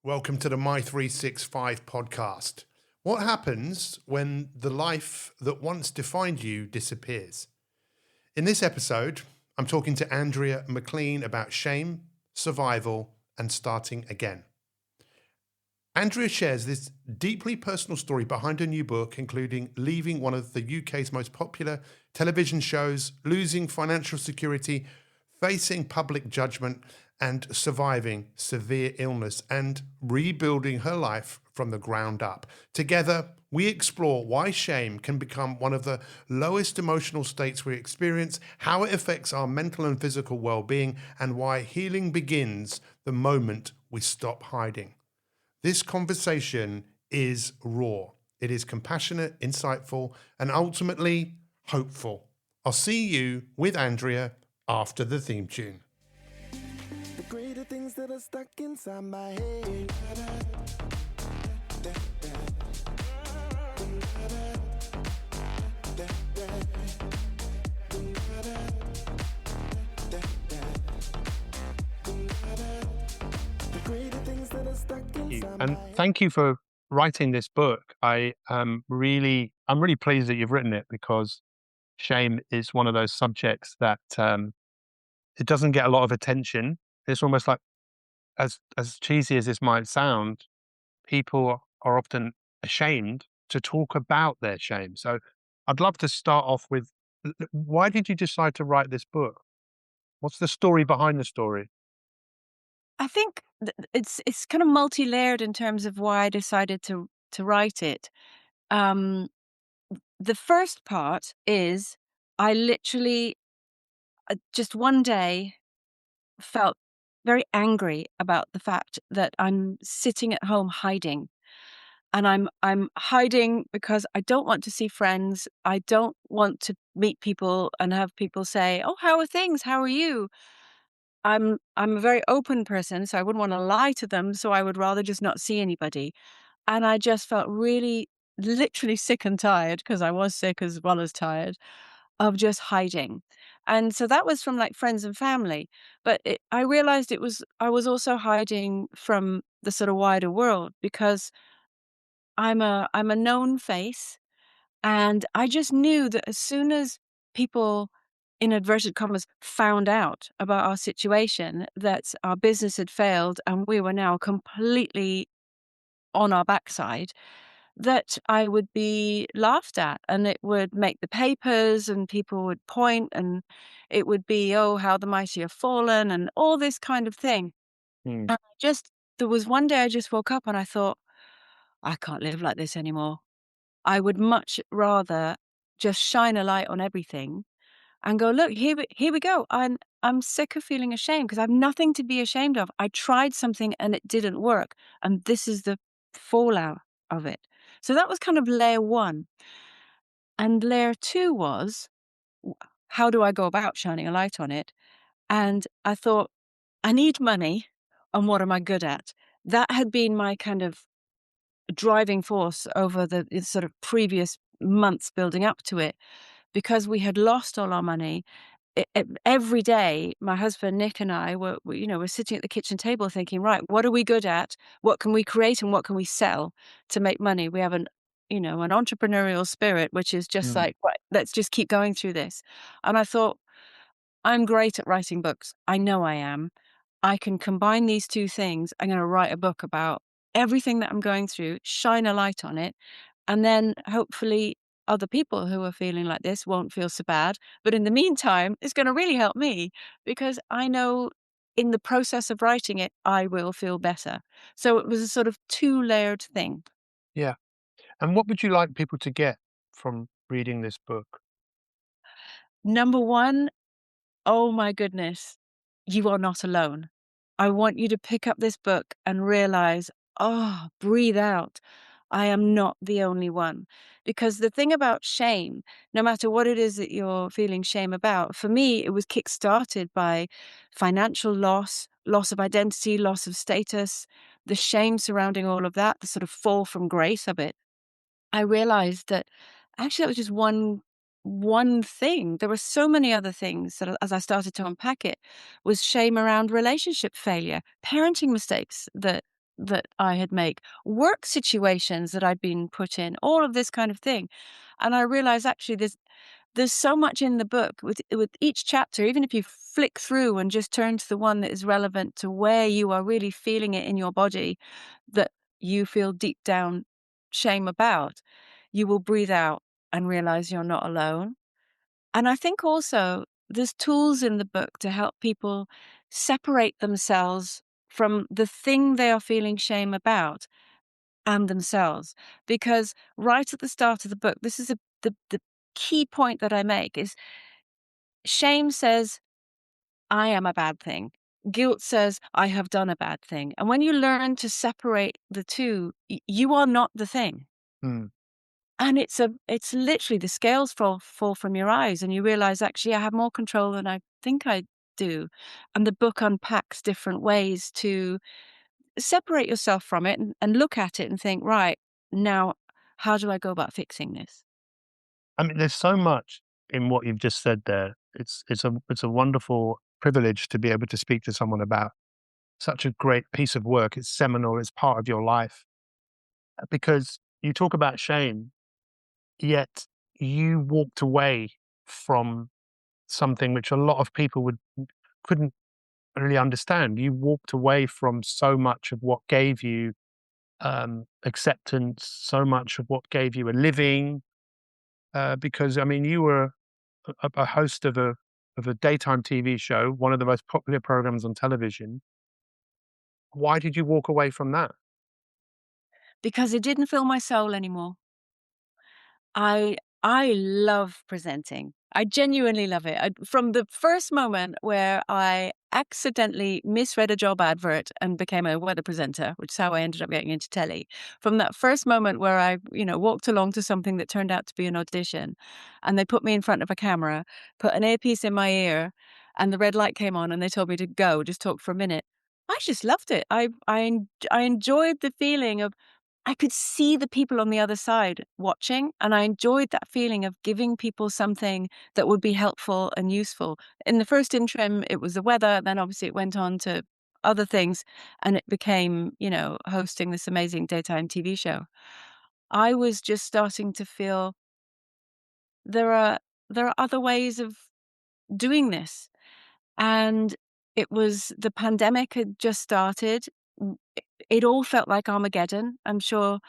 Welcome to the My 365 podcast. What happens when the life that once defined you disappears? In this episode, I'm talking to Andrea McLean about shame, survival, and starting again. Andrea shares this deeply personal story behind her new book, including leaving one of the UK's most popular television shows, losing financial security, facing public judgment, and surviving severe illness and rebuilding her life from the ground up. Together, we explore why shame can become one of the lowest emotional states we experience, how it affects our mental and physical well-being, and why healing begins the moment we stop hiding. This conversation is raw. It is compassionate, insightful, and ultimately hopeful. I'll see you with Andrea after the theme tune. The greater things that are stuck inside my head. The greater things that are stuck inside And my head. thank you for writing this book. I'm really pleased that you've written it because shame is one of those subjects that it doesn't get a lot of attention. It's almost like, as cheesy as this might sound, people are often ashamed to talk about their shame. So I'd love to start off with why did you decide to write this book? What's the story behind the story? I think it's kind of multi-layered in terms of why I decided to write it. Um, the first part is I literally just one day felt very angry about the fact that I'm sitting at home hiding. And I'm hiding because I don't want to see friends. I don't want to meet people and have people say, "Oh, how are things? How are you?" I'm a very open person, so I wouldn't wanna lie to them, so I would rather just not see anybody. And I just felt really literally sick and tired, because I was sick as well as tired, of just hiding. And so that was from, like, friends and family, but I realized I was also hiding from the sort of wider world because I'm a known face, and I just knew that as soon as people, in inverted commas, found out about our situation, that our business had failed and we were now completely on our backside, that I would be laughed at and it would make the papers and people would point and it would be, oh, how the mighty have fallen and all this kind of thing. Hmm. And there was one day I just woke up and I thought, I can't live like this anymore. I would much rather just shine a light on everything and go, "Look, here we go. I'm sick of feeling ashamed because I've nothing to be ashamed of. I tried something and it didn't work, and this is the fallout of it." So that was kind of layer 1. And layer 2 was, w how do I go about shining a light on it? And I thought, I need money, and what am I good at? That had been my kind of driving force over the sort of previous months building up to it, because we had lost all our money. Every day, my husband Nick and I were sitting at the kitchen table thinking, right, what are we good at? What can we create and what can we sell to make money? We have an entrepreneurial spirit, which is just Mm. like, right, let's just keep going through this. And I thought, I'm great at writing books. I know I am. I can combine these two things. I'm going to write a book about everything that I'm going through, shine a light on it, and then hopefully other people who are feeling like this won't feel so bad. But in the meantime, it's going to really help me because I know in the process of writing it, I will feel better. So it was a sort of two-layered thing. Yeah. And what would you like people to get from reading this book? Number one, oh my goodness, you are not alone. I want you to pick up this book and realize, oh, breathe out. I am not the only one. Because the thing about shame, no matter what it is that you're feeling shame about, for me, it was kick-started by financial loss, loss of identity, loss of status, the shame surrounding all of that, the sort of fall from grace of it. I realized that actually that was just one thing. There were so many other things that as I started to unpack it, was shame around relationship failure, parenting mistakes that that I had made, work situations that I'd been put in, all of this kind of thing. And I realized actually there's so much in the book with each chapter, even if you flick through and just turn to the one that is relevant to where you are really feeling it in your body, that you feel deep down shame about, you will breathe out and realize you're not alone. And I think also there's tools in the book to help people separate themselves from the thing they are feeling shame about and themselves. Because right at the start of the book, this is the key point that I make is shame says, I am a bad thing. Guilt says, I have done a bad thing. And when you learn to separate the two, you are not the thing. Mm. And it's literally the scales fall from your eyes and you realize actually I have more control than I think I do. And the book unpacks different ways to separate yourself from it and look at it and think, right, now how do I go about fixing this? I mean, there's so much in what you've just said there. It's a wonderful privilege to be able to speak to someone about such a great piece of work. It's seminal. It's part of your life because you talk about shame, yet you walked away from something which a lot of people couldn't really understand. You walked away from so much of what gave you acceptance, so much of what gave you a living. Because I mean, you were a host of a daytime TV show, one of the most popular programs on television. Why did you walk away from that? Because it didn't fill my soul anymore. I love presenting. I genuinely love it. From the first moment where I accidentally misread a job advert and became a weather presenter, which is how I ended up getting into telly. From that first moment where I, walked along to something that turned out to be an audition, and they put me in front of a camera, put an earpiece in my ear, and the red light came on, and they told me to go, just talk for a minute. I just loved it. I enjoyed the feeling of I could see the people on the other side watching, and I enjoyed that feeling of giving people something that would be helpful and useful. In the first interim, it was the weather, then obviously it went on to other things, and it became, hosting this amazing daytime TV show. I was just starting to feel there are other ways of doing this. And it was the pandemic had just started. It all felt like Armageddon. I'm sure,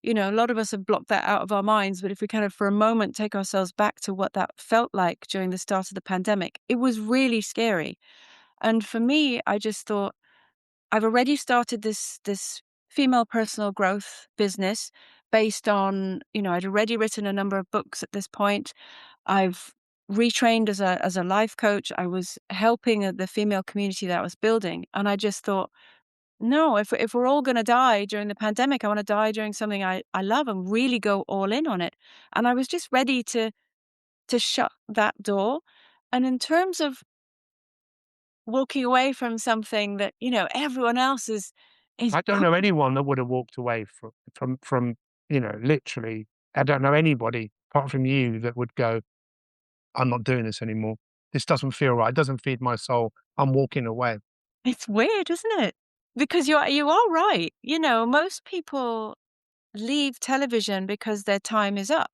a lot of us have blocked that out of our minds, but if we kind of for a moment take ourselves back to what that felt like during the start of the pandemic, it was really scary. And for me, I just thought, I've already started this female personal growth business based on, I'd already written a number of books at this point. I've retrained as a life coach. I was helping the female community that I was building, and I just thought, no, if we're all going to die during the pandemic, I want to die doing something I love and really go all in on it. And I was just ready to shut that door. And in terms of walking away from something that everyone else is I don't know anyone that would have walked away from literally. I don't know anybody apart from you that would go, I'm not doing this anymore. This doesn't feel right. It doesn't feed my soul. I'm walking away. it's weird, isn't it? Because you are right. Most people leave television because their time is up.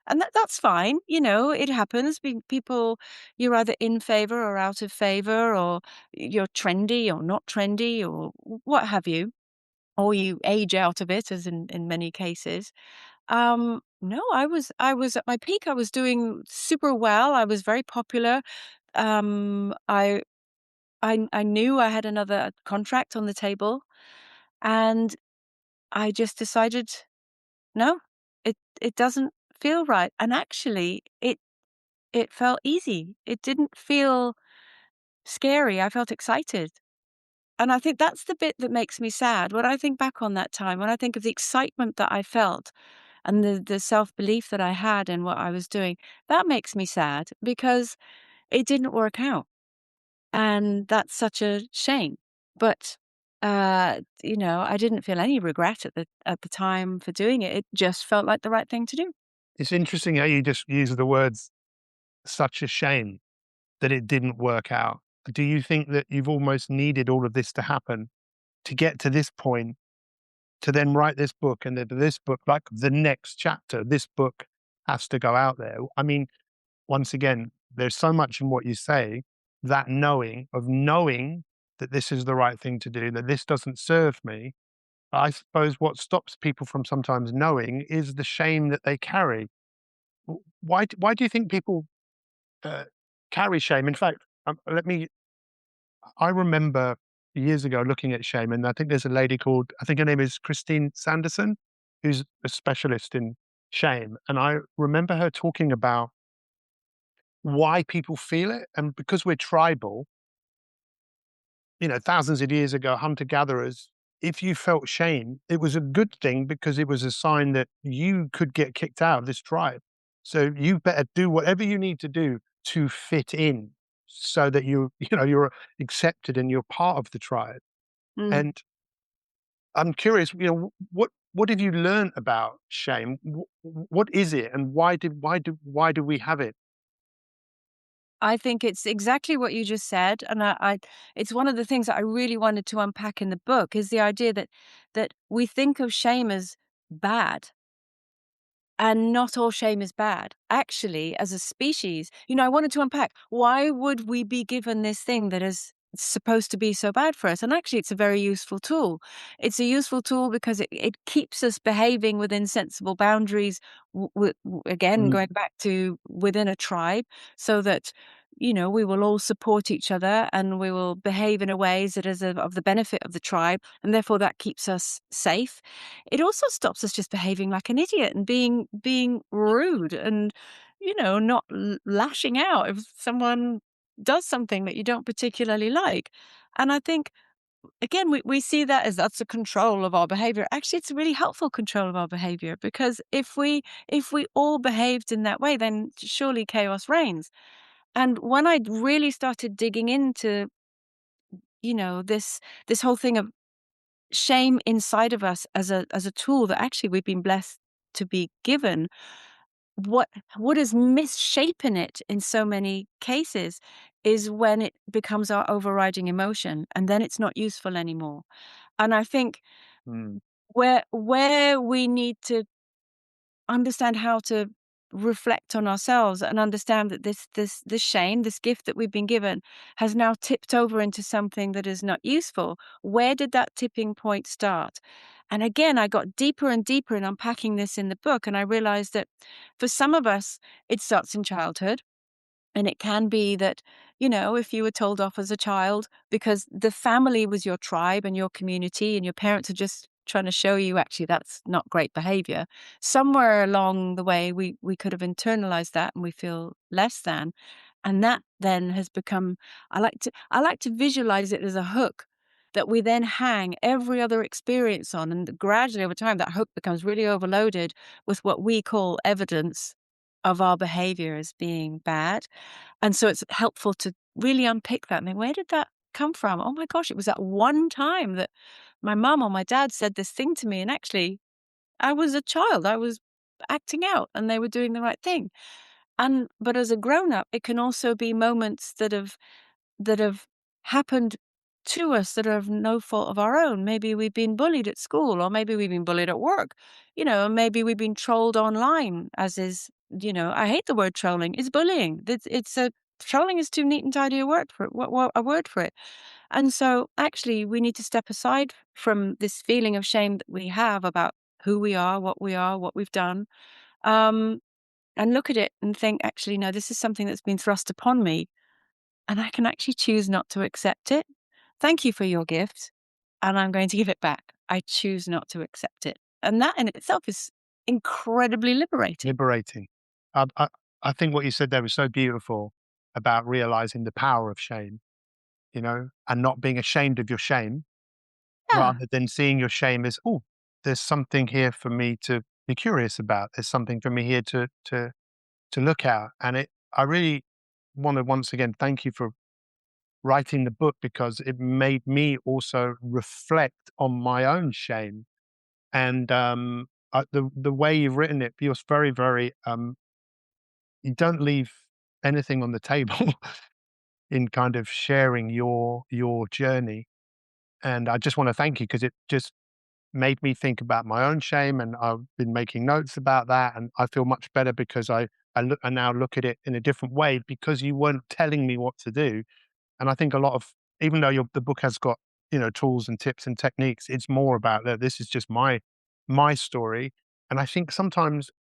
And that's fine, it happens. People, you're either in favor or out of favor, or you're trendy or not trendy, or what have you, or you age out of it, as in many cases. No, I was at my peak. I was doing super well. I was very popular. I knew I had another contract on the table, and I just decided, no, it doesn't feel right. And actually, it felt easy. It didn't feel scary. I felt excited. And I think that's the bit that makes me sad. When I think back on that time, when I think of the excitement that I felt and the self-belief that I had in what I was doing, that makes me sad because it didn't work out. And that's such a shame. But I didn't feel any regret at the time for doing it. It just felt like the right thing to do. It's interesting how you just use the words such a shame that it didn't work out. Do you think that you've almost needed all of this to happen to get to this point, to then write this book, and then this book, like the next chapter, this book has to go out there. I mean, once again, there's so much in what you say, that knowing that this is the right thing to do, that this doesn't serve me. I suppose what stops people from sometimes knowing is the shame that they carry. Why do you think people uh, carry shame? In fact, I remember years ago looking at shame, and I think there's a lady called, I think her name is Christine Sanderson, who's a specialist in shame. And I remember her talking about why people feel it. And because we're tribal, thousands of years ago, hunter gatherers, if you felt shame, it was a good thing because it was a sign that you could get kicked out of this tribe. So you better do whatever you need to do to fit in so that you're accepted and you're part of the tribe. Mm. And I'm curious, what have you learned about shame? What is it, and why do we have it? I think it's exactly what you just said, and it's one of the things that I really wanted to unpack in the book is the idea that we think of shame as bad, and not all shame is bad. Actually, as a species, I wanted to unpack why would we be given this thing that is supposed to be so bad for us? And actually, it's a very useful tool. It's a useful tool because it keeps us behaving within sensible boundaries. Again, Mm, going back to within a tribe, so that we will all support each other and we will behave in a ways that is of the benefit of the tribe, and therefore that keeps us safe. It also stops us just behaving like an idiot and being rude and, not lashing out if someone does something that you don't particularly like. And I think, again, we see that as that's a control of our behavior. Actually, it's a really helpful control of our behavior because if we all behaved in that way, then surely chaos reigns. And when I really started digging into, this whole thing of shame inside of us as a tool that actually we've been blessed to be given, what what is misshapen it in so many cases is when it becomes our overriding emotion, and then it's not useful anymore. And I think mm, where we need to understand how to reflect on ourselves and understand that this shame, this gift that we've been given, has now tipped over into something that is not useful. Where did that tipping point start? And again, I got deeper and deeper in unpacking this in the book, and I realized that for some of us, it starts in childhood. And it can be that, if you were told off as a child because the family was your tribe and your community, and your parents are just trying to show you actually that's not great behavior, somewhere along the way we could have internalized that and we feel less than. And that then has become, I like to visualize it as a hook that we then hang every other experience on. And gradually over time, that hook becomes really overloaded with what we call evidence of our behavior as being bad. And so it's helpful to really unpick that and think, where did that come from? Oh my gosh, it was that one time that my mum or my dad said this thing to me. And actually, I was a child. I was acting out and they were doing the right thing. But as a grown up, it can also be moments that have happened to us that are of no fault of our own. Maybe we've been bullied at school, or maybe we've been bullied at work, maybe we've been trolled online, as is, I hate the word trolling. It's bullying. Trolling is too neat and tidy a word for it. A word for it. And so actually we need to step aside from this feeling of shame that we have about who we are, what we've done. Um, and look at it and think, actually, no, this is something that's been thrust upon me and I can actually choose not to accept it. Thank you for your gift, and I'm going to give it back. I choose not to accept it. And that in itself is incredibly liberating. liberating. I think what you said there was so beautiful about realizing the power of shame, and not being ashamed of your shame, Yeah. rather than seeing your shame as, oh, there's something here for me to be curious about. There's something for me here to look at. And I really want to once again thank you for writing the book because it made me also reflect on my own shame. And the way you've written it feels very, very. You don't leave anything on the table in kind of sharing your journey. And I just want to thank you because it just made me think about my own shame, and I've been making notes about that, and I feel much better because I now look at it in a different way because you weren't telling me what to do. And I think a lot of, even though the book has got, tools and tips and techniques, it's more about that. This is just my story. And I think sometimes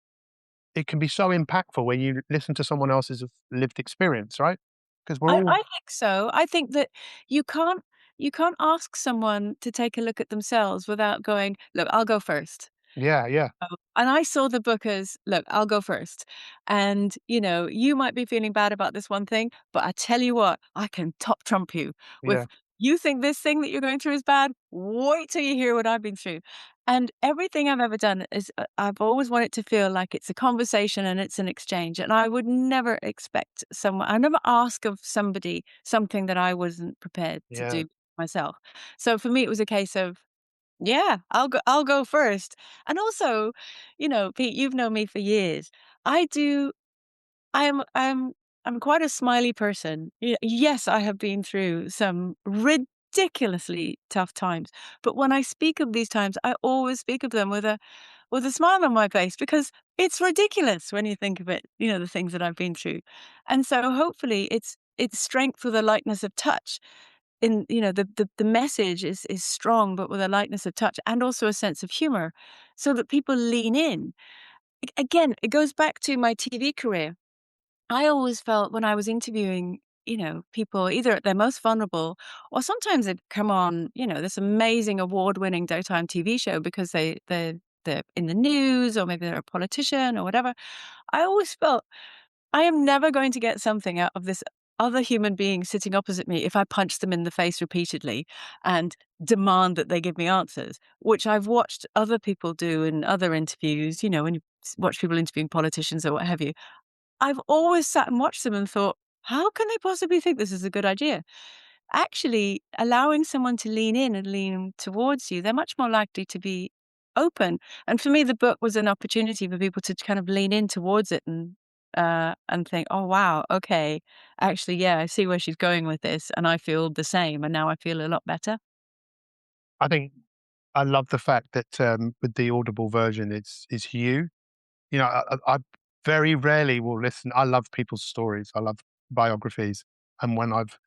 it can be so impactful when you listen to someone else's lived experience, right? Because we're I all, think so. I think that you can't you can't ask someone to take a look at themselves without going, "Look, I'll go first." yeah, yeah, And I saw the book as, "Look, I'll go first. And, you might be feeling bad about this one thing, but I tell you what, I can top trump you yeah, with you think this thing that you're going through is bad? Wait till you hear what I've been through." And everything I've ever done is I've always wanted to feel like it's a conversation and it's an exchange. And I would never expect someone, I never ask of somebody something that I wasn't prepared to yeah. do myself. So for me, it was a case of, yeah, I'll go first. And also, Pete, you've known me for years. I do I am I'm quite a smiley person. Yes, I have been through some ridiculously tough times, but when I speak of these times, I always speak of them with a smile on my face because it's ridiculous when you think of it, the things that I've been through. And so hopefully it's strength with a lightness of touch. In the message is strong, but with a lightness of touch and also a sense of humor, so that people lean in. Again, it goes back to my TV career. I always felt when I was interviewing, people either at their most vulnerable or sometimes they'd come on, this amazing award-winning daytime TV show because they're in the news or maybe they're a politician or whatever. I always felt I am never going to get something out of this other human being sitting opposite me if I punch them in the face repeatedly and demand that they give me answers, which I've watched other people do in other interviews, when you watch people interviewing politicians or what have you. I've always sat and watched them and thought, how can they possibly think this is a good idea? Actually, allowing someone to lean in and lean towards you, they're much more likely to be open. And for me, the book was an opportunity for people to kind of lean in towards it and think, oh wow, okay, actually, yeah, I see where she's going with this, and I feel the same, and now I feel a lot better. I think I love the fact that with the Audible version, it's you. I very rarely will listen. I love people's stories. I love biographies, and when I've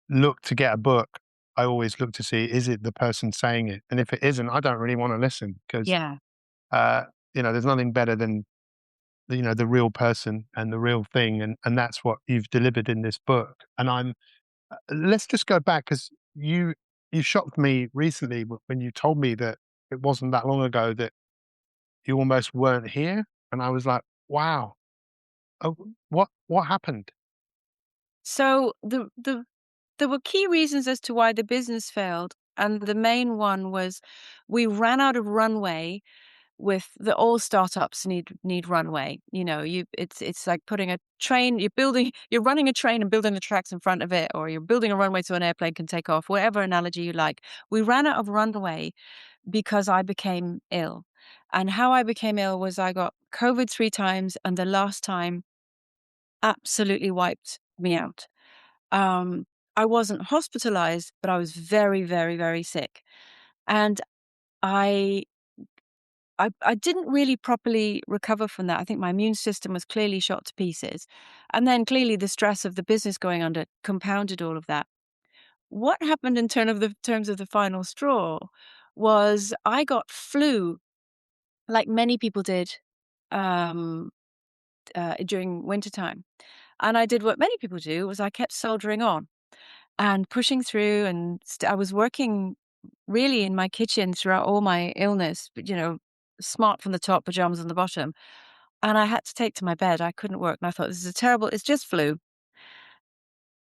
looked to get a book, I always look to see, is it the person saying it? And if it isn't, I don't really want to listen because Yeah. uh, there's nothing better than the real person and the real thing, and that's what you've delivered in this book. And let's just go back because you shocked me recently when you told me that it wasn't that long ago that you almost weren't here, and I was like, wow, oh, what happened? So there were key reasons as to why the business failed, and the main one was we ran out of runway. With the all startups need runway. It's like putting a train. You're running a train and building the tracks in front of it, or you're building a runway so an airplane can take off. Whatever analogy you like. We ran out of runway because I became ill, and how I became ill was I got COVID 3 times, and the last time absolutely wiped me out. Um, I wasn't hospitalized, but I was very, very, very sick. And I I didn't really properly recover from that. I think my immune system was clearly shot to pieces. And then clearly the stress of the business going under compounded all of that. What happened in terms of the final straw was I got flu like many people did um, during wintertime. And I did what many people do was I kept soldiering on and pushing through and I was working really in my kitchen throughout all my illness, but, smart from the top, pajamas on the bottom. And I had to take to my bed. I couldn't work. And I thought, this is a terrible, it's just flu.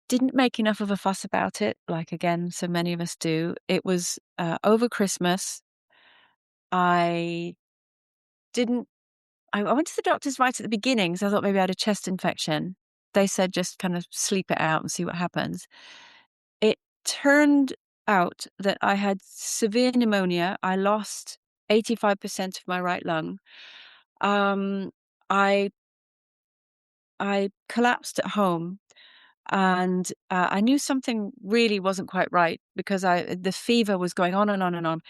Didn't make enough of a fuss about it, like again, so many of us do. It was over Christmas. I didn't, I went to the doctors right at the beginning. So I thought maybe I had a chest infection. They said just kind of sleep it out and see what happens. It turned out that I had severe pneumonia. I lost 85% of my right lung. Um, I I collapsed at home And I knew something really wasn't quite right because the fever was going on and on and on.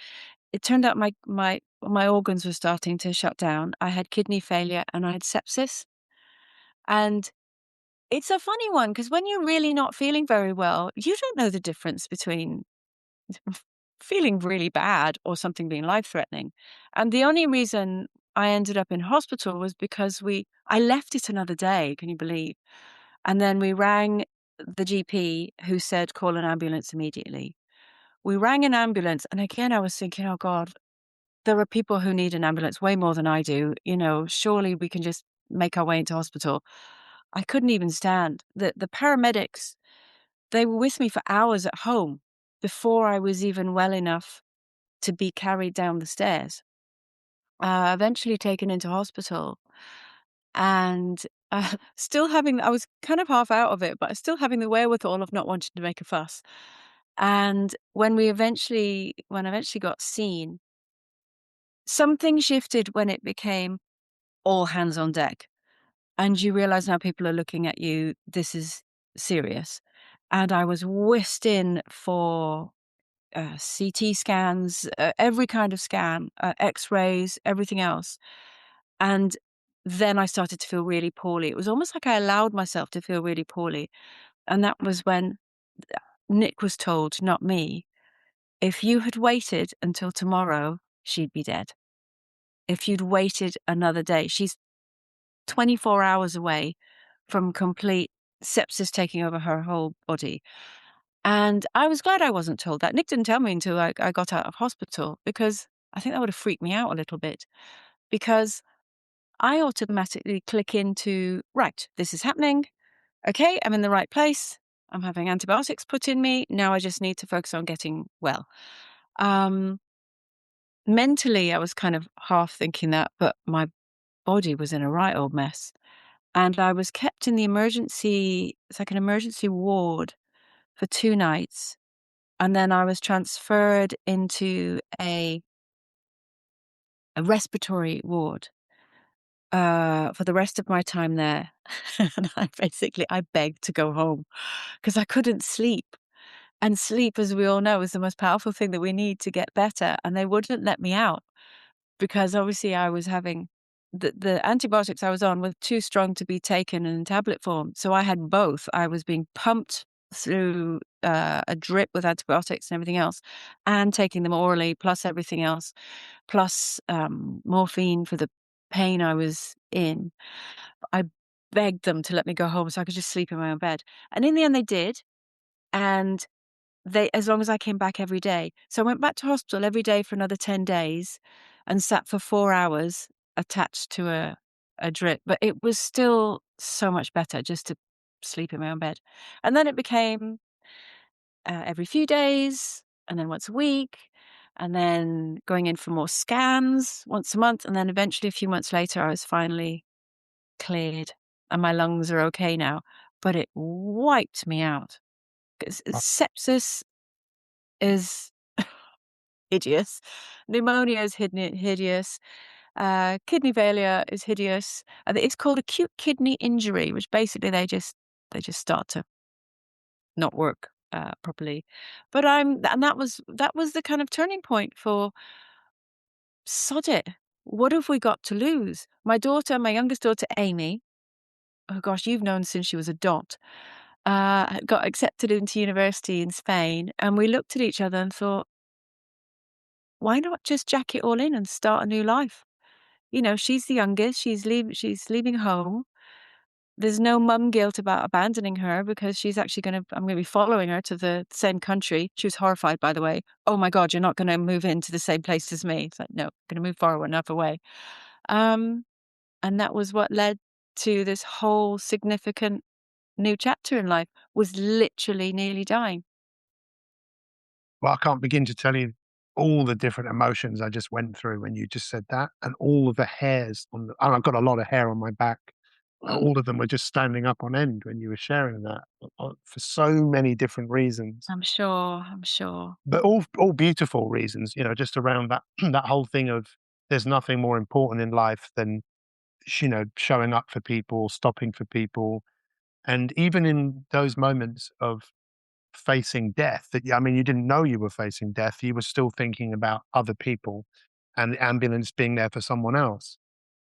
It turned out my organs were starting to shut down. I had kidney failure and I had sepsis. And it's a funny one because when you're really not feeling very well, you don't know the difference between feeling really bad or something being life-threatening. And the only reason I ended up in hospital was because I left it another day, can you believe? And then we rang the GP who said, call an ambulance immediately. We rang an ambulance, and again, I was thinking, oh God, there are people who need an ambulance way more than I do. Surely we can just make our way into hospital. I couldn't even stand. The paramedics, they were with me for hours at home before I was even well enough to be carried down the stairs. Eventually taken into hospital, and I was kind of half out of it, but still having the wherewithal of not wanting to make a fuss. And when I eventually got seen, something shifted when it became all hands on deck. And you realize now people are looking at you, this is serious. And I was whisked in for CT scans, every kind of scan, X-rays, everything else. And then I started to feel really poorly. It was almost like I allowed myself to feel really poorly. And that was when Nick was told, not me, if you had waited until tomorrow, she'd be dead. If you'd waited another day, she's 24 hours away from complete sepsis taking over her whole body. And I was glad I wasn't told that. Nick didn't tell me until I got out of hospital, because I think that would have freaked me out a little bit, because I automatically click into, right, this is happening. Okay, I'm in the right place. I'm having antibiotics put in me. Now I just need to focus on getting well. Mentally, I was kind of half thinking that, but my body was in a right old mess. And I was kept in it's like an emergency ward for 2 nights. And then I was transferred into a respiratory ward for the rest of my time there. And I begged to go home because I couldn't sleep. And sleep, as we all know, is the most powerful thing that we need to get better. And they wouldn't let me out because obviously I was having the antibiotics I was on were too strong to be taken in tablet form. So I had both. I was being pumped through a drip with antibiotics and everything else, and taking them orally, plus everything else, plus morphine for the pain I was in. I begged them to let me go home so I could just sleep in my own bed. And in the end, they did. And as long as I came back every day. So I went back to hospital every day for another 10 days and sat for 4 hours attached to a drip. But it was still so much better just to sleep in my own bed. And then it became every few days, and then once a week, and then going in for more scans once a month. And then eventually, a few months later, I was finally cleared and my lungs are okay now. But it wiped me out. Sepsis is hideous. Pneumonia is hideous. Kidney failure is hideous. It's called acute kidney injury, which basically they just start to not work properly. But and that was the kind of turning point for, sod it. What have we got to lose? My youngest daughter, Amy, oh gosh, you've known since she was a dot, got accepted into university in Spain, and we looked at each other and thought, why not just jack it all in and start a new life? She's the youngest. She's leaving home. There's no mum guilt about abandoning her because I'm going to be following her to the same country. She was horrified, by the way. Oh my God, you're not going to move into the same place as me. It's like, no, I'm going to move far enough away. And that was what led to this whole significant new chapter in life, was literally nearly dying. Well, I can't begin to tell you all the different emotions I just went through when you just said that, and all of the hairs and I've got a lot of hair on my back. All of them were just standing up on end when you were sharing that, for so many different reasons, I'm sure. but all beautiful reasons. Just around that that whole thing of there's nothing more important in life than showing up for people, stopping for people, And even in those moments of facing death, I mean, you didn't know you were facing death, you were still thinking about other people and the ambulance being there for someone else.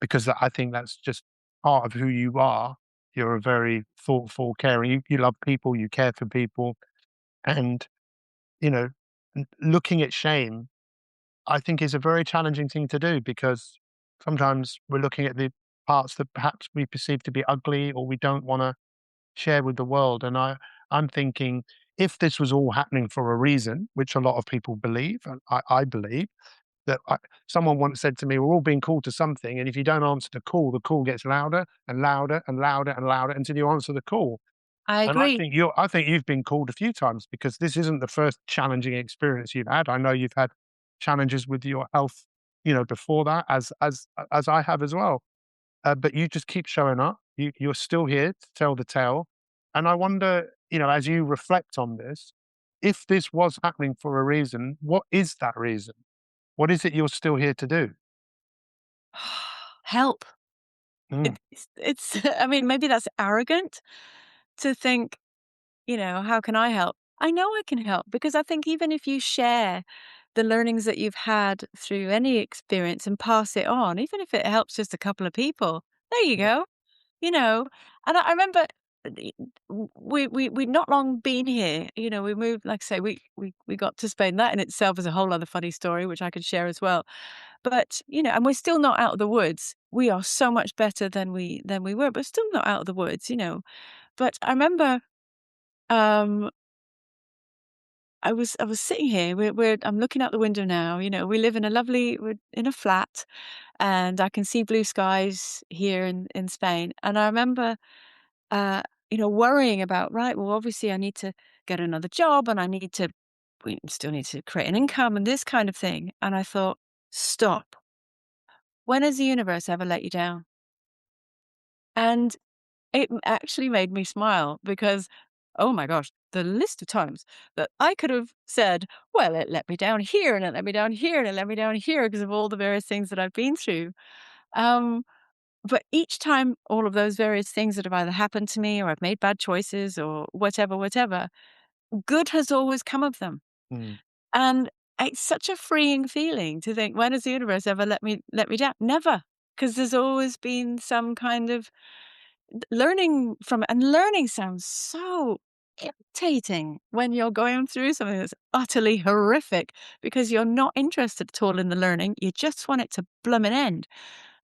Because I think that's just part of who you are. You're a very thoughtful, caring, you love people, you care for people. And, you know, looking at shame, I think is a very challenging thing to do because sometimes we're looking at the parts that perhaps we perceive to be ugly or we don't want to share with the world. And I'm thinking if this was all happening for a reason, which a lot of people believe, and I believe, that someone once said to me, "We're all being called to something, and if you don't answer the call gets louder and louder and louder and louder until you answer the call." I And I agree. think you've been called a few times because this isn't the first challenging experience you've had. I know you've had challenges with your health, before that, as I have as well. But you just keep showing up. You're still here to tell the tale. And I wonder, as you reflect on this, if this was happening for a reason, what is that reason? What is it you're still here to do? Help. Mm, It's I mean, maybe that's arrogant to think, how can I help? I know I can help because I think even if you share the learnings that you've had through any experience and pass it on, even if it helps just a couple of people, there you yeah, go. You know, and I remember the we'd not long been here, we moved, like I say, we got to Spain. That in itself is a whole other funny story, which I could share as well. But, and we're still not out of the woods. We are so much better than we were, but still not out of the woods. But I remember, um, I was sitting here, I'm looking out the window now, we live in we're in a flat, and I can see blue skies here in Spain. And I remember worrying about, right, well, obviously I need to get another job and we still need to create an income and this kind of thing. And I thought, stop. When has the universe ever let you down? And it actually made me smile because, oh my gosh, the list of times that I could have said, well, it let me down here and it let me down here and it let me down here because of all the various things that I've been through. Um, But each time all of those various things that have either happened to me or I've made bad choices or whatever, good has always come of them. mm. And it's such a freeing feeling to think, when has the universe ever let me down? Never. Because there's always been some kind of learning from it. And learning sounds so irritating when you're going through something that's utterly horrific because you're not interested at all in the learning. You just want it to blummin' end.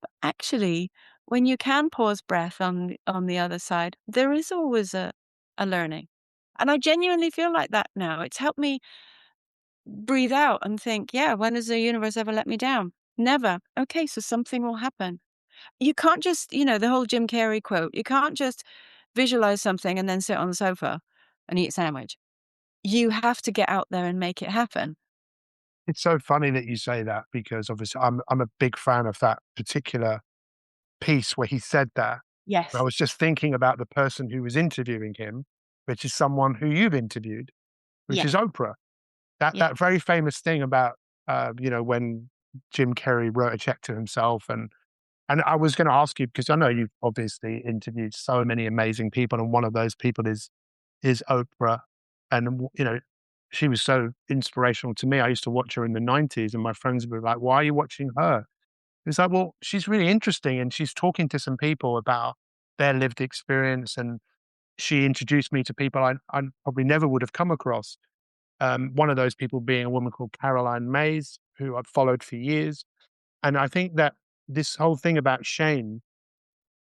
But actually, when you can pause breath on the other side, there is always a learning. And I genuinely feel like that now. It's helped me breathe out and think, yeah, when has the universe ever let me down? Never. Okay, so something will happen. You can't just, the whole Jim Carrey quote, you can't just visualize something and then sit on the sofa and eat a sandwich. You have to get out there and make it happen. It's so funny that you say that because obviously I'm a big fan of that particular piece where he said that. I Yes. was just thinking about the person who was interviewing him, which is someone who you've interviewed, which Yeah. is Oprah. That Yeah. that very famous thing about, when Jim Carrey wrote a check to himself, and I was gonna ask you because I know you've obviously interviewed so many amazing people, and one of those people is Oprah, and she was so inspirational to me. I used to watch her in the '90s, and my friends would be like, "Why are you watching her?" It's like, well, she's really interesting, and she's talking to some people about their lived experience, and she introduced me to people I probably never would have come across. One of those people being a woman called Caroline Mays, who I've followed for years. And I think that this whole thing about shame,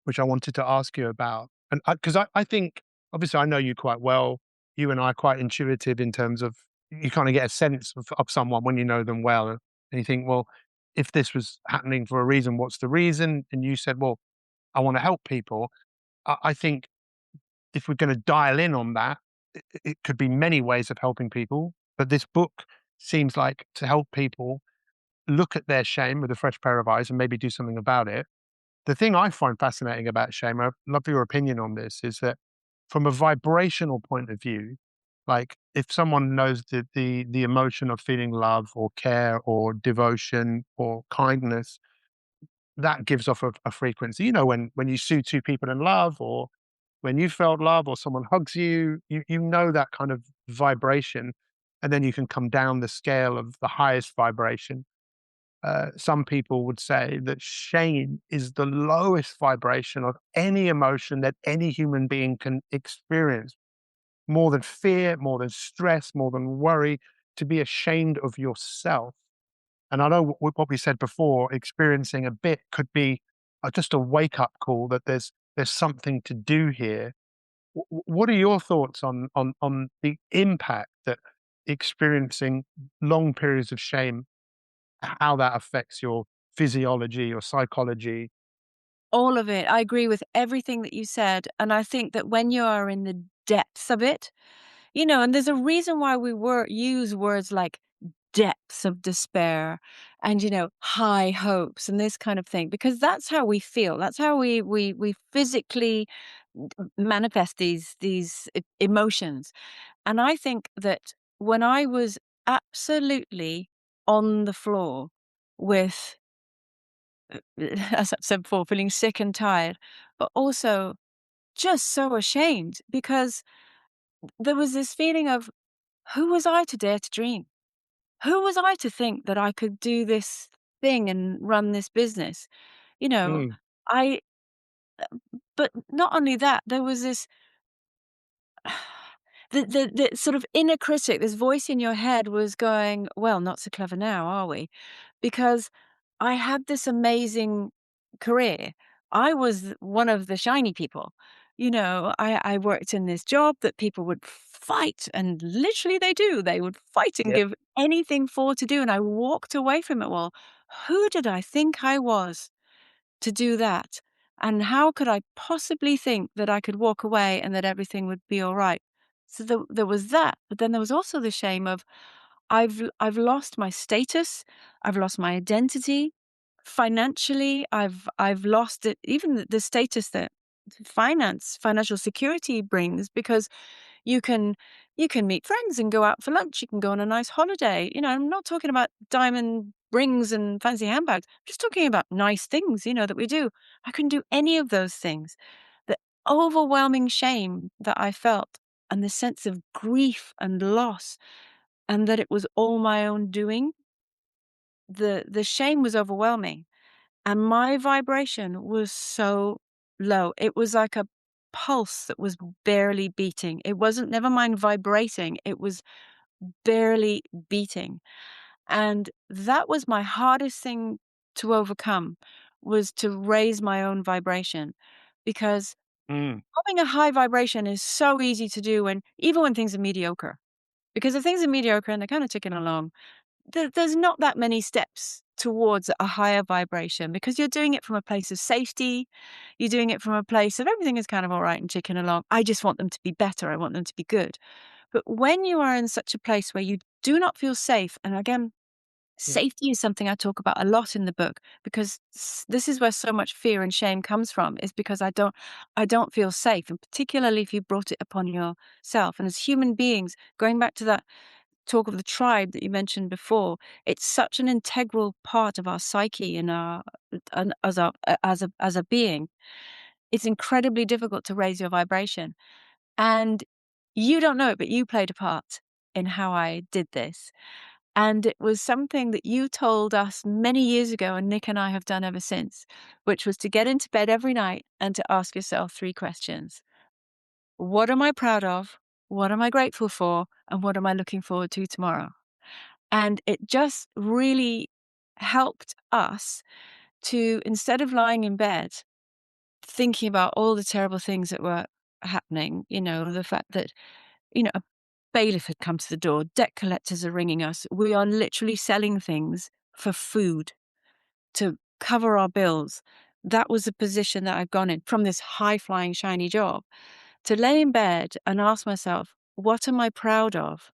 which I wanted to ask you about, and because I think, obviously, I know you quite well. You and I are quite intuitive in terms of you kind of get a sense of someone when you know them well. And you think, well, if this was happening for a reason, what's the reason? And you said, well, I want to help people. I think if we're going to dial in on that, it could be many ways of helping people. But this book seems like to help people look at their shame with a fresh pair of eyes and maybe do something about it. The thing I find fascinating about shame, I'd love your opinion on this, is that from a vibrational point of view, like if someone knows the emotion of feeling love or care or devotion or kindness, that gives off a frequency. When you see two people in love or when you felt love or someone hugs you, you know that kind of vibration, and then you can come down the scale of the highest vibration. Some people would say that shame is the lowest vibration of any emotion that any human being can experience, more than fear, more than stress, more than worry, to be ashamed of yourself. And I know what we said before, experiencing a bit could be just a wake up call that there's something to do here. What are your thoughts on the impact that experiencing long periods of shame, how that affects your physiology, your psychology? All of it. I agree with everything that you said. And I think that when you are in the depths of it, and there's a reason why we use words like depths of despair and, high hopes and this kind of thing, because that's how we feel. That's how we physically manifest these emotions. And I think that when I was absolutely on the floor with, as I've said before, feeling sick and tired, but also just so ashamed because there was this feeling of, who was I to dare to dream? Who was I to think that I could do this thing and run this business? You know, Mm, I, but not only that, there was this, the sort of inner critic, this voice in your head was going, well, not so clever now, are we? Because I had this amazing career. I was one of the shiny people. I worked in this job that people would fight, and literally they do. They would fight and yeah. give anything for to do. And I walked away from it. Well, who did I think I was to do that? And how could I possibly think that I could walk away and that everything would be all right? So there was that. But then there was also the shame of, I've lost my status, I've lost my identity. Financially, I've lost it, even the status that financial security brings, because you can you can meet friends and go out for lunch, you can go on a nice holiday. I'm not talking about diamond rings and fancy handbags. I'm just talking about nice things, that we do. I couldn't do any of those things. The overwhelming shame that I felt and the sense of grief and loss and that it was all my own doing, the shame was overwhelming, and my vibration was so low. It was like a pulse that was barely beating. It wasn't, never mind vibrating, it was barely beating. And that was my hardest thing to overcome, was to raise my own vibration, because Mm, having a high vibration is so easy to do when, even when things are mediocre. Because if things are mediocre and they're kind of ticking along, there's not that many steps towards a higher vibration, because you're doing it from a place of safety. You're doing it from a place of, everything is kind of all right and ticking along. I just want them to be better. I want them to be good. But when you are in such a place where you do not feel safe, and again, yeah. safety is something I talk about a lot in the book, because this is where so much fear and shame comes from, is because I don't feel safe, and particularly if you brought it upon yourself. And as human beings, going back to that talk of the tribe that you mentioned before, it's such an integral part of our psyche and our and as a being. It's incredibly difficult to raise your vibration, and you don't know it, but you played a part in how I did this. And it was something that you told us many years ago, and Nick and I have done ever since, which was to get into bed every night and to ask yourself three questions. What am I proud of? What am I grateful for? And what am I looking forward to tomorrow? And it just really helped us to, instead of lying in bed thinking about all the terrible things that were happening, the fact that, a bailiff had come to the door, debt collectors are ringing us, we are literally selling things for food to cover our bills. That was a position that I'd gone in, from this high flying, shiny job, to lay in bed and ask myself, what am I proud of?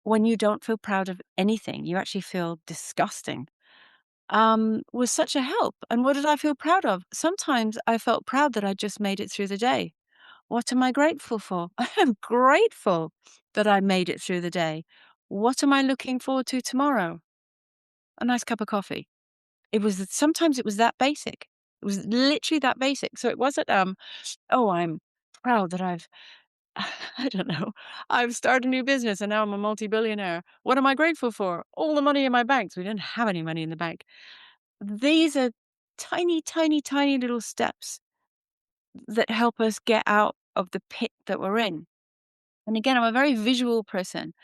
When you don't feel proud of anything, you actually feel disgusting, was such a help. And what did I feel proud of? Sometimes I felt proud that I just made it through the day. What am I grateful for? I am grateful that I made it through the day. What am I looking forward to tomorrow? A nice cup of coffee. Sometimes it was that basic. It was literally that basic. So it wasn't, oh, I'm proud that I've I don't know. I've started a new business and now I'm a multi-billionaire. What am I grateful for? All the money in my bank. So we didn't have any money in the bank. These are tiny, tiny, tiny little steps that help us get out of the pit that we're in. And again, I'm a very visual person.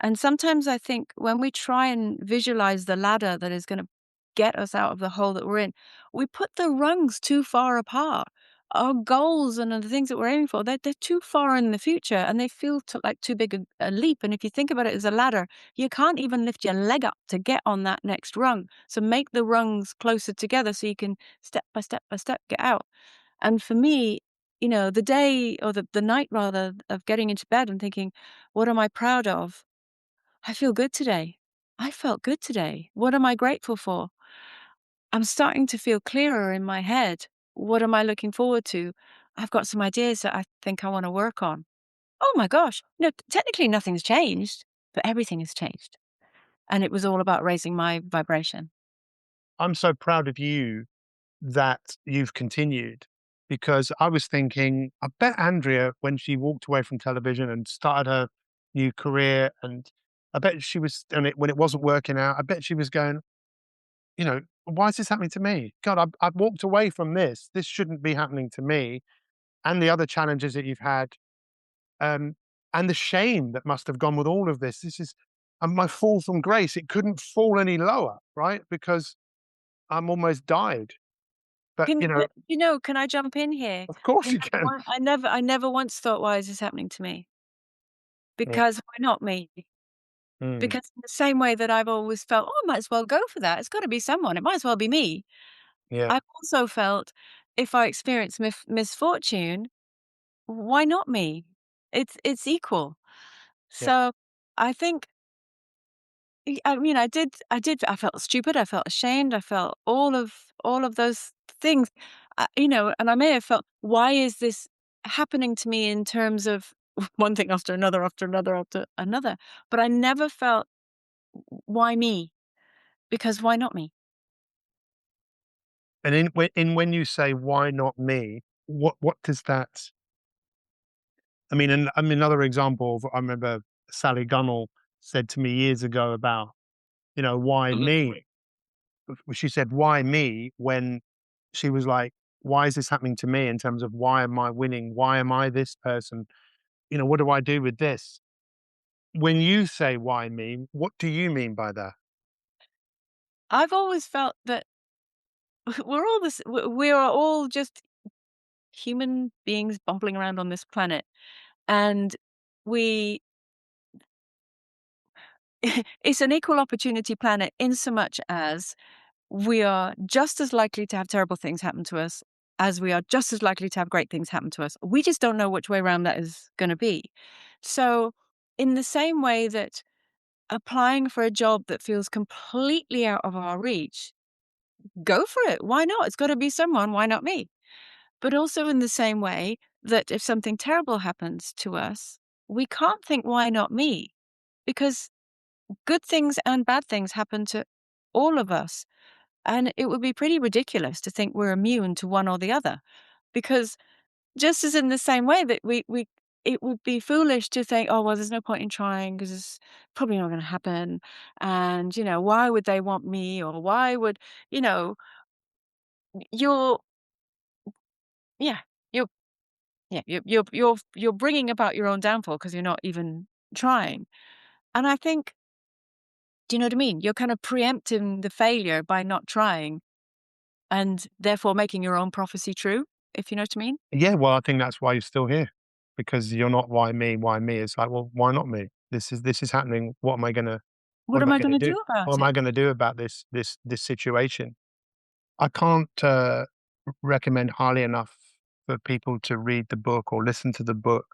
And sometimes I think when we try and visualize the ladder that is going to get us out of the hole that we're in, we put the rungs too far apart. Our goals and the things that we're aiming for, they're too far in the future and they feel like too big a leap. And if you think about it as a ladder, you can't even lift your leg up to get on that next rung. So make the rungs closer together so you can step by step by step get out. And for me, the day or the night rather of getting into bed and thinking, what am I proud of? I feel good today. I felt good today. What am I grateful for? I'm starting to feel clearer in my head. What am I looking forward to? I've got some ideas that I think I want to work on. Oh my gosh. No, technically nothing's changed, but everything has changed. And it was all about raising my vibration. I'm so proud of you that you've continued, because I was thinking, I bet Andrea, when she walked away from television and started her new career, and I bet she was, and when it wasn't working out, I bet she was going, why is this happening to me? God, I've walked away from this. This shouldn't be happening to me. And the other challenges that you've had, um, and the shame that must have gone with all of this. This is my fall from grace. It couldn't fall any lower, right? Because I'm almost died. But, Can I jump in here? of course you can. I never once thought, why is this happening to me? Yeah. Because why not me? Mm, Because in the same way that I've always felt, "Oh, I might as well go for that. It's gotta be someone. It might as well be me." yeah, I've also felt if I experience misfortune, why not me? It's equal. yeah. So, I think I felt stupid, I felt ashamed, I felt all of those things, and I may have felt, "Why is this happening to me?" in terms of one thing after another, after another, after another, but I never felt, "Why me?" Because why not me? And when you say, "Why not me?" What does that, I mean, and I mean, another example of, I remember Sally Gunnell said to me years ago about, "Why me?" She said, "Why me?" when she was like, "Why is this happening to me?" in terms of, "Why am I winning? Why am I this person? What do I do with this?" When you say, "Why me?" what do you mean by that? I've always felt that we are all just human beings bumbling around on this planet, and we it's an equal opportunity planet in so much as we are just as likely to have terrible things happen to us as we are just as likely to have great things happen to us. We just don't know which way around that is going to be. So, in the same way that applying for a job that feels completely out of our reach, go for it. Why not? It's got to be someone. Why not me? But also in the same way that if something terrible happens to us, we can't think, why not me? Because good things and bad things happen to all of us. And it would be pretty ridiculous to think we're immune to one or the other. Because just as in the same way that we it would be foolish to think, oh, well, there's no point in trying because it's probably not going to happen. And, why would they want me? Or why would, you know, you're, yeah, you're Yeah, you're bringing about your own downfall because 'cause you're not even trying, and I think do you know what I mean? You're kind of preempting the failure by not trying, and therefore making your own prophecy true, if you know what I mean? Yeah, well, I think that's why you're still here, because you're not, "Why me? Why me?" It's like, "Well, why not me? This is happening. What What am am I I gonna gonna do? do What about am it? I gonna do about this situation?" I can't, recommend highly enough for people to read the book or listen to the book.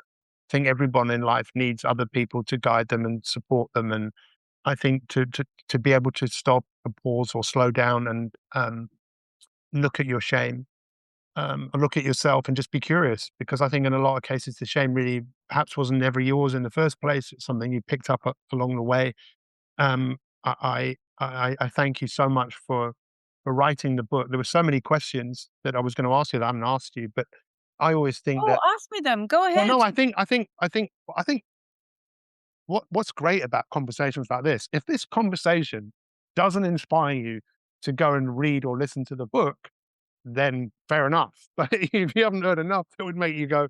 I think everyone in life needs other people to guide them and support them, and I think to be able to stop or pause or slow down and, look at your shame, and look at yourself and just be curious, because I think in a lot of cases the shame really perhaps wasn't ever yours in the first place. It's something you picked up along the way. I thank you so much for for writing the book. There were so many questions that I was going to ask you that I haven't asked you, but I always think Oh, that. ask me them. Go Well, ahead. no, I think what's great about conversations like this, if this conversation doesn't inspire you to go and read or listen to the book, then fair enough. But if you haven't heard enough, it would make you go,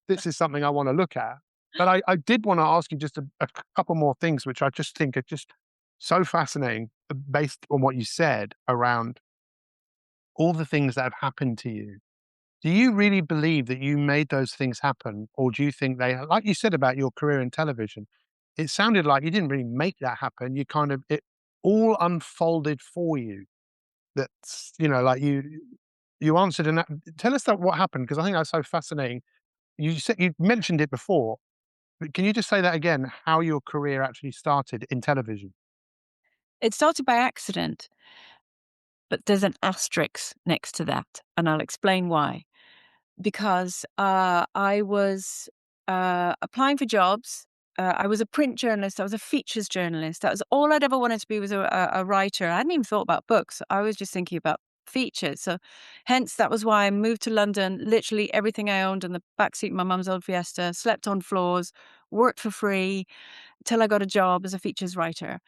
this is something I want to look at. But I did want to ask you just a couple more things, which I just think are just so fascinating based on what you said around all the things that have happened to you. Do you really believe that you made those things happen? Or do you think they, like you said about your career in television, it sounded like you didn't really make that happen. You kind of, it all unfolded for you. That's, like you answered and tell us that what happened, because I think that's so fascinating. You mentioned it before, but can you just say that again, how your career actually started in television? It started by accident, but there's an asterisk next to that, and I'll explain why. Because I was applying for jobs. I was a print journalist. I was a features journalist. That was all I'd ever wanted to be, was a writer. I hadn't even thought about books. I was just thinking about features. So hence, that was why I moved to London. Literally everything I owned in the backseat of my mum's old Fiesta, slept on floors, worked for free till I got a job as a features writer.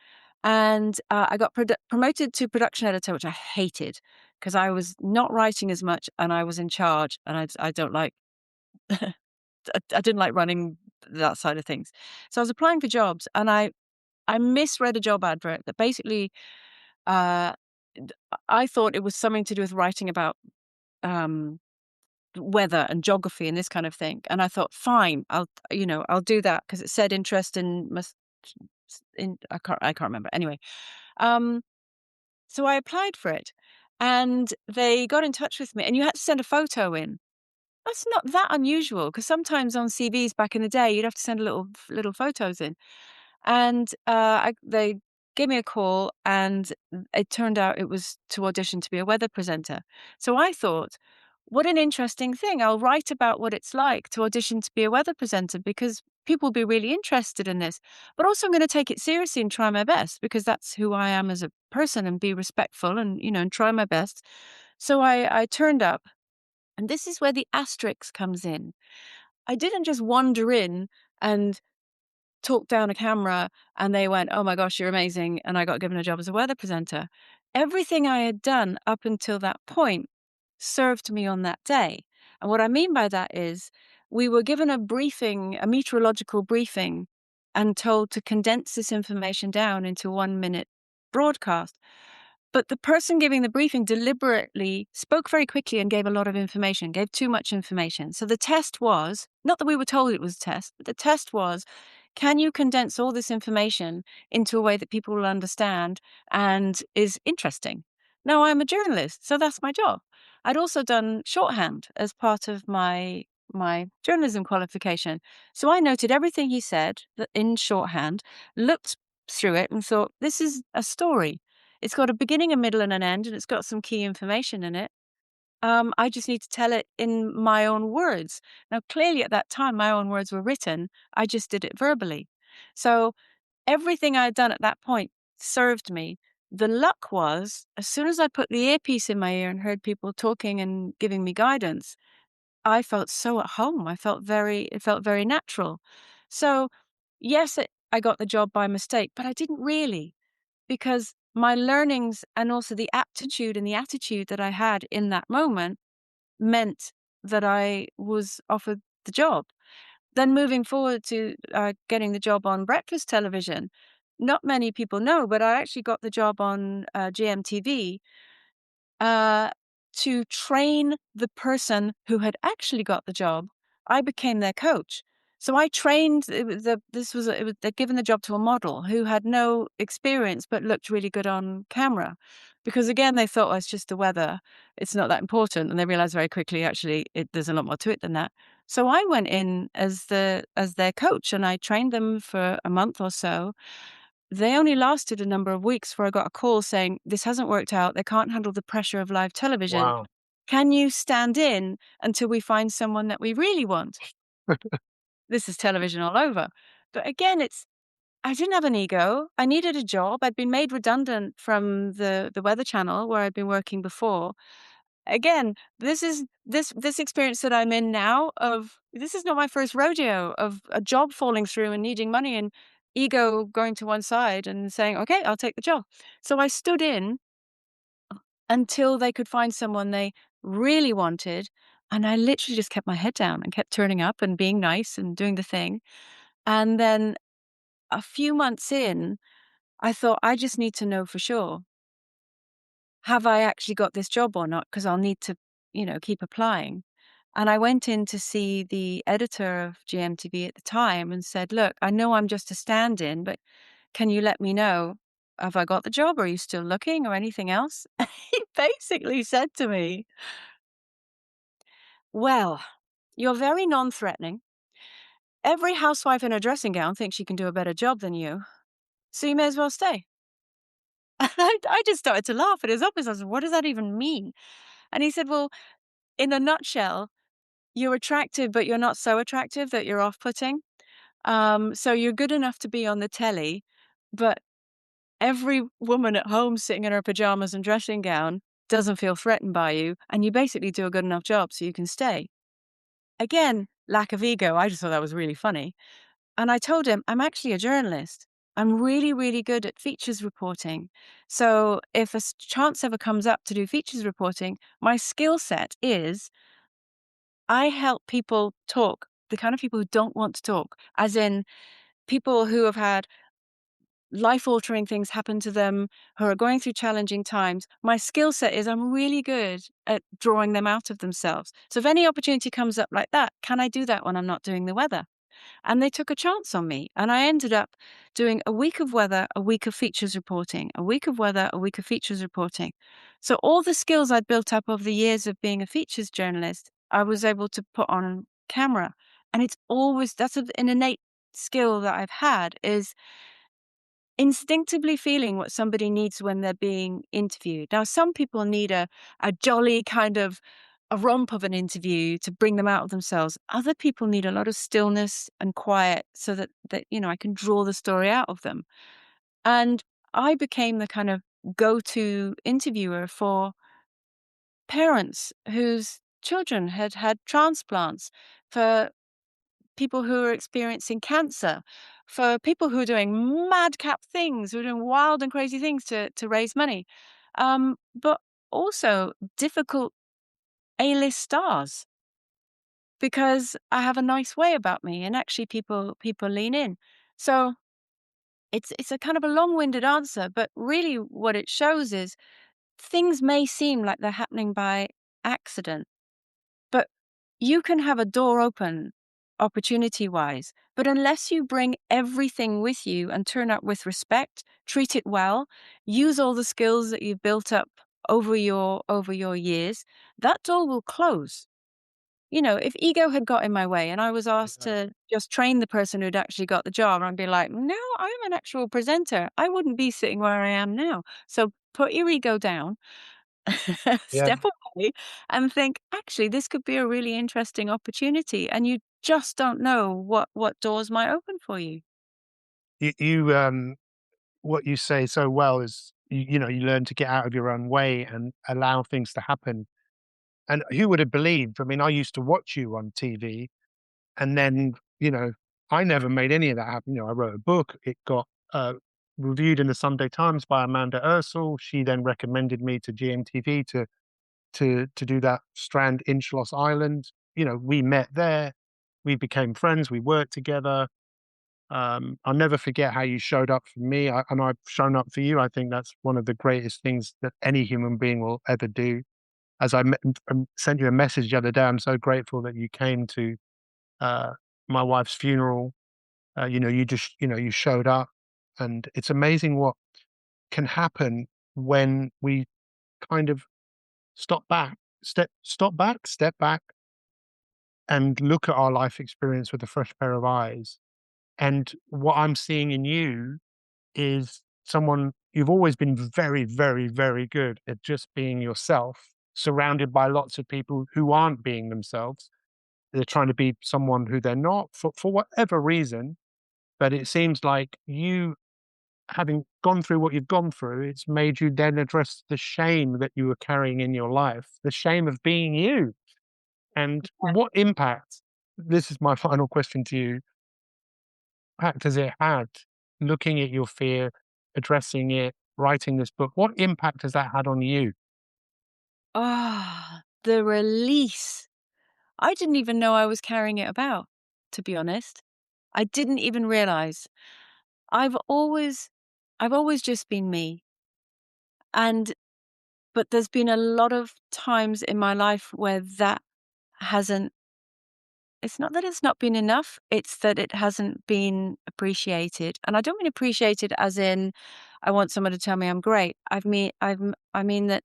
And I got promoted to production editor, which I hated because I was not writing as much and I was in charge. And I don't like, I didn't like running that side of things. So I was applying for jobs, and I misread a job advert that basically, uh, I thought it was something to do with writing about um, weather and geography and this kind of thing. And I thought, fine, I'll do that because it said interest in, I can't remember. Anyway, um, so I applied for it, and they got in touch with me, and you had to send a photo in. That's not that unusual because sometimes on CVs back in the day, you'd have to send little photos in. And they gave me a call, and it turned out it was to audition to be a weather presenter. So I thought, what an interesting thing. I'll write about what it's like to audition to be a weather presenter because people will be really interested in this. But also, I'm going to take it seriously and try my best because that's who I am as a person, and be respectful and, and try my best. So I turned up, and this is where the asterisk comes in. I didn't just wander in and talked down a camera and they went, "Oh my gosh, you're amazing." And I got given a job as a weather presenter. Everything I had done up until that point served me on that day. And what I mean by that is we were given a briefing, a meteorological briefing, and told to condense this information down into 1 minute broadcast. But the person giving the briefing deliberately spoke very quickly and gave a lot of information, gave too much information. So the test was, not that we were told it was a test, but the test was, can you condense all this information into a way that people will understand and is interesting? Now, I'm a journalist, so that's my job. I'd also done shorthand as part of my journalism qualification. So I noted everything he said in shorthand, looked through it and thought, this is a story. It's got a beginning, a middle, and an end, and it's got some key information in it. I just need to tell it in my own words. Now, clearly at that time, my own words were written. I just did it verbally. So everything I had done at that point served me. The luck was, as soon as I put the earpiece in my ear and heard people talking and giving me guidance, I felt so at home. It felt very natural. So, yes, I got the job by mistake, but I didn't really, because my learnings and also the aptitude and the attitude that I had in that moment meant that I was offered the job. Then moving forward to getting the job on breakfast television, not many people know, but I actually got the job on GMTV uh, to train the person who had actually got the job. I became their coach. So I trained. They'd given the job to a model who had no experience but looked really good on camera, because again they thought, oh, it's just the weather, it's not that important, and they realized very quickly actually there's a lot more to it than that. So I went in as their coach, and I trained them for a month or so. They only lasted a number of weeks before I got a call saying, this hasn't worked out. They can't handle the pressure of live television. Wow. Can you stand in until we find someone that we really want? This is television all over. But again, I didn't have an ego. I needed a job. I'd been made redundant from the Weather Channel where I'd been working before. Again, this experience that I'm in now of this is not my first rodeo of a job falling through and needing money and ego going to one side and saying, "Okay, I'll take the job." So I stood in until they could find someone they really wanted, and I literally just kept my head down and kept turning up and being nice and doing the thing. And then a few months in, I thought, "I just need to know for sure. Have I actually got this job or not? Because 'Cause I'll need to, keep applying." And I went in to see the editor of GMTV at the time and said, "Look, I know I'm just a stand-in, but can you let me know, have I got the job? Are you still looking or anything else?" He basically said to me, "Well, you're very non-threatening. Every housewife in a dressing gown thinks she can do a better job than you, so you may as well stay." And I just started to laugh at his office. I said, "What does that even mean?" And he said, "Well, in a nutshell, you're attractive, but you're not so attractive that you're off-putting. So you're good enough to be on the telly, but every woman at home sitting in her pajamas and dressing gown doesn't feel threatened by you, and you basically do a good enough job so you can stay." Again, lack of ego. I just thought that was really funny. And I told him, "I'm actually a journalist. I'm really, really good at features reporting. So if a chance ever comes up to do features reporting, my skill set is I help people talk, the kind of people who don't want to talk, as in people who have had life-altering things happen to them, who are going through challenging times. My skill set is I'm really good at drawing them out of themselves. So if any opportunity comes up like that, can I do that when I'm not doing the weather?" And they took a chance on me, and I ended up doing a week of weather, a week of features reporting, a week of weather, a week of features reporting. So all the skills I'd built up over the years of being a features journalist, I was able to put on camera. And it's always an innate skill that I've had is instinctively feeling what somebody needs when they're being interviewed. Now, some people need a jolly kind of a romp of an interview to bring them out of themselves. Other people need a lot of stillness and quiet so that I can draw the story out of them. And I became the kind of go-to interviewer for parents whose children had had transplants, for people who are experiencing cancer, for people who are doing madcap things, who are doing wild and crazy things to raise money, but also difficult A-list stars because I have a nice way about me, and actually people lean in. So it's a kind of a long-winded answer, but really what it shows is things may seem like they're happening by accident, but you can have a door open opportunity wise, but unless you bring everything with you and turn up with respect, treat it well, use all the skills that you've built up over your years, that door will close. If ego had got in my way and I was asked Okay. to just train the person who'd actually got the job, I'd be like, "No, I'm an actual presenter. I wouldn't be sitting where I am now." So put your ego down, Yeah. step away and think, actually, this could be a really interesting opportunity. And you just don't know what doors might open for you. You what you say so well is you learn to get out of your own way and allow things to happen. And who would have believed? I mean, I used to watch you on TV, and then I never made any of that happen. I wrote a book. It got reviewed in the Sunday Times by Amanda Ursel. She then recommended me to GMTV to do that strand in Schloss Island. We met there. We became friends. We worked together. I'll never forget how you showed up for me, and I've shown up for you. I think that's one of the greatest things that any human being will ever do. As sent you a message the other day, I'm so grateful that you came to uh, my wife's funeral. You just, you showed up, and it's amazing what can happen when we kind of step back, and look at our life experience with a fresh pair of eyes. And what I'm seeing in you is someone you've always been very, very, very good at just being yourself, surrounded by lots of people who aren't being themselves. They're trying to be someone who they're not for whatever reason. But it seems like you, having gone through what you've gone through, it's made you then address the shame that you were carrying in your life, the shame of being you. And what impact, this is my final question to you, impact has it had looking at your fear, addressing it, writing this book? What impact has that had on you? Ah, the release. I didn't even know I was carrying it about, to be honest. I didn't even realize. I've always I've always just been me. And but there's been a lot of times in my life where that hasn't it's not that it's not been enough, it's that it hasn't been appreciated. And I don't mean appreciated as in I want someone to tell me I'm great. I mean that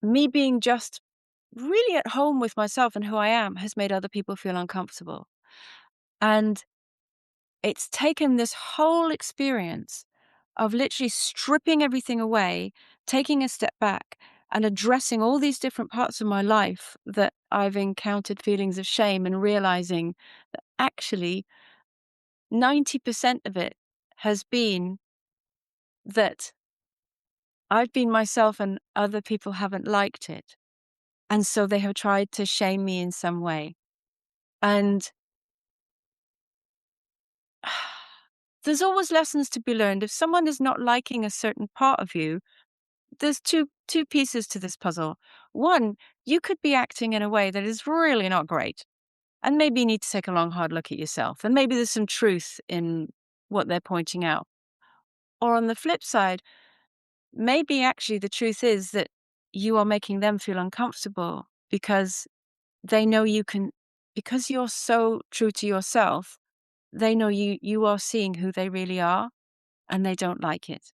me being just really at home with myself and who I am has made other people feel uncomfortable. And it's taken this whole experience of literally stripping everything away, taking a step back, and addressing all these different parts of my life that I've encountered feelings of shame and realizing that actually 90% of it has been that I've been myself and other people haven't liked it. And so they have tried to shame me in some way. And there's always lessons to be learned. If someone is not liking a certain part of you, there's two pieces to this puzzle. One, you could be acting in a way that is really not great, and maybe you need to take a long, hard look at yourself, and maybe there's some truth in what they're pointing out. Or on the flip side, maybe actually the truth is that you are making them feel uncomfortable because they know you can, because you're so true to yourself, they know you are seeing who they really are, and they don't like it.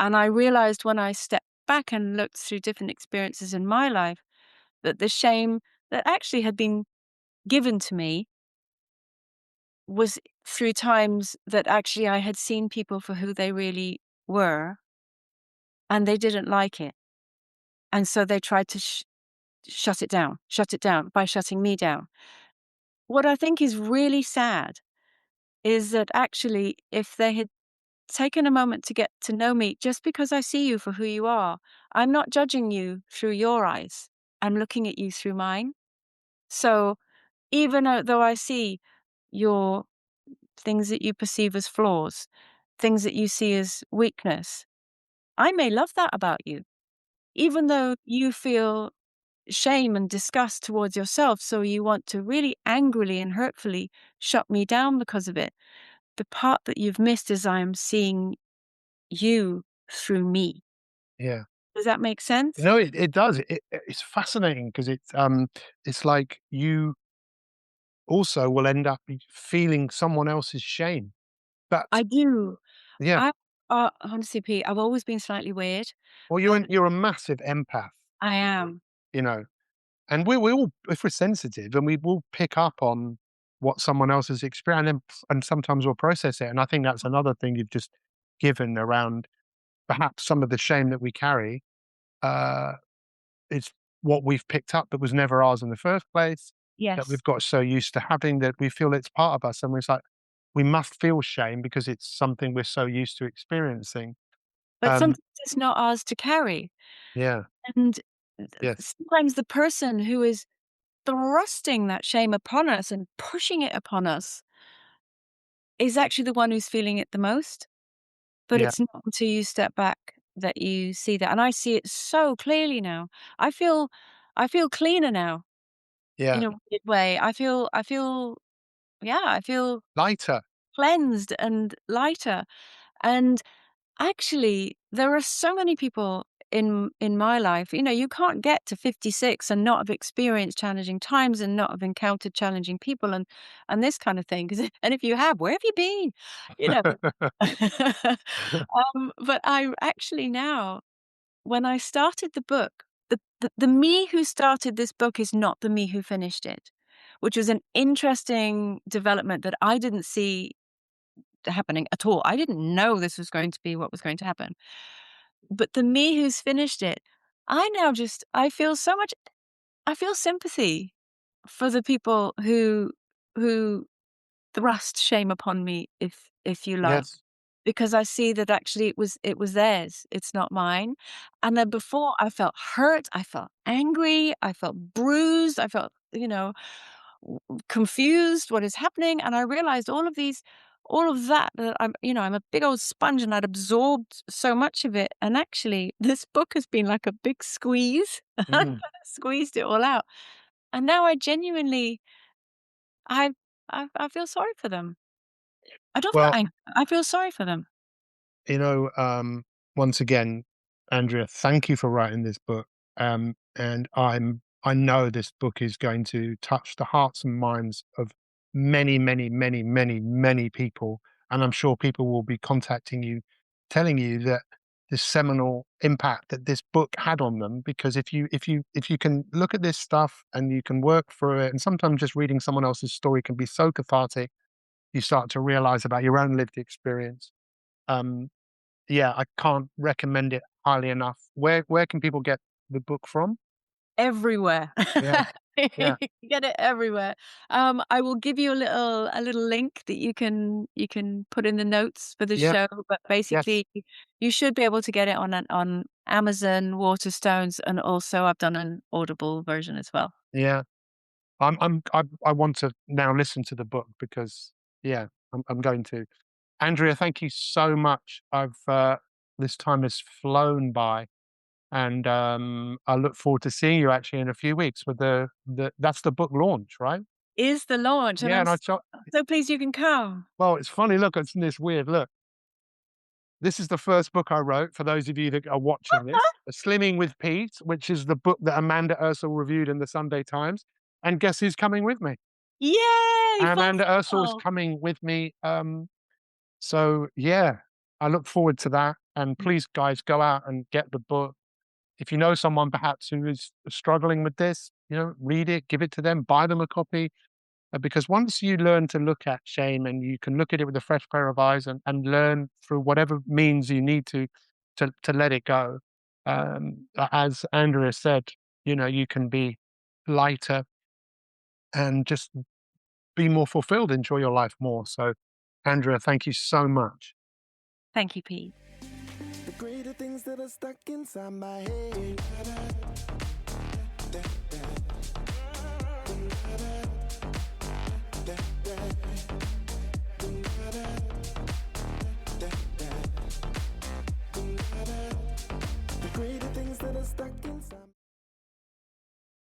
And I realized when I stepped back and looked through different experiences in my life that the shame that actually had been given to me was through times that actually I had seen people for who they really were, and they didn't like it. And so they tried to shut it down by shutting me down. What I think is really sad is that actually, if they had taken a moment to get to know me, just because I see you for who you are, I'm not judging you through your eyes. I'm looking at you through mine. So even though I see your things that you perceive as flaws, things that you see as weakness, I may love that about you, even though you feel shame and disgust towards yourself. So you want to really angrily and hurtfully shut me down because of it. The part that you've missed is I am seeing you through me. Yeah. Does that make sense? No, it does. It's fascinating because it's like you also will end up feeling someone else's shame. But I do. yeah, I honestly, Pete, I've always been slightly weird. well, Um, you're a massive empath, I am. you know, and we all, if we're sensitive, and we will pick up on what someone else has experienced, and sometimes we'll process it. And I think that's another thing you've just given around perhaps some of the shame that we carry. Uh, it's what we've picked up that was never ours in the first place, that Yes. we've got so used to having that we feel it's part of us, and it's like we must feel shame because it's something we're so used to experiencing. But Um, sometimes it's not ours to carry. yeah, And yes, sometimes the person who is thrusting that shame upon us and pushing it upon us is actually the one who's feeling it the most. But yeah, it's not until you step back that you see that. And I see it so clearly now. I feel I feel cleaner now in yeah, a weird way. I feel lighter. cleansed and lighter. And actually, there are so many people in my life, you can't get to 56 and not have experienced challenging times and not have encountered challenging people and this kind of thing. 'Cause and if you have, where have you been? You know? But I actually now, when I started the book, the me who started this book is not the me who finished it, which was an interesting development that I didn't see happening at all. I didn't know this was going to be what was going to happen. But the me who's finished it, I now just I feel sympathy for the people who thrust shame upon me, if you like. Yes. Because I see that actually it was theirs, it's not mine. And then before I felt hurt, I felt angry, I felt bruised, I felt, confused, what is happening? And I realized all of that I'm a big old sponge and I'd absorbed so much of it. And actually this book has been like a big squeeze. I Mm. squeezed it all out. And now I genuinely I I feel sorry for them. I don't feel Well, angry. I feel sorry for them. you know, once again, Andrea, thank you for writing this book. And I know this book is going to touch the hearts and minds of many, many, many, many, many people. And I'm sure people will be contacting you, telling you that this seminal impact that this book had on them. Because if you can look at this stuff and you can work through it, and sometimes just reading someone else's story can be so cathartic, you start to realize about your own lived experience. Um, yeah, I can't recommend it highly enough. Where can people get the book from? Everywhere. Yeah, yeah, You get it everywhere. I will give you a little link that you can put in the notes for the yeah, show, but yes, basically you should be able to get it on Amazon, Waterstones, and also I've done an Audible version as well. yeah. I want to now listen to the book because yeah, I'm going to. Andrea, thank you so much. This time has flown by, and I look forward to seeing you actually in a few weeks with the that's the book launch, right? Is the launch, and Yeah, I'm and I so pleased you can come. well, it's funny. Look, it's this weird look. This is the first book I wrote, for those of you that are watching this, Slimming with Pete, which is the book that Amanda Ursel reviewed in the Sunday Times. And guess who's coming with me? Yay! Full Amanda Ursel is circle. coming with me. So yeah, I look forward to that. And please, guys, go out and get the book. If you know someone perhaps who is struggling with this, read it, give it to them, buy them a copy. Because once you learn to look at shame and you can look at it with a fresh pair of eyes and learn through whatever means you need to let it go, as Andrea said, you can be lighter and just be more fulfilled, enjoy your life more. So, Andrea, thank you so much. Thank you, Pete. The greater things that are stuck inside my head.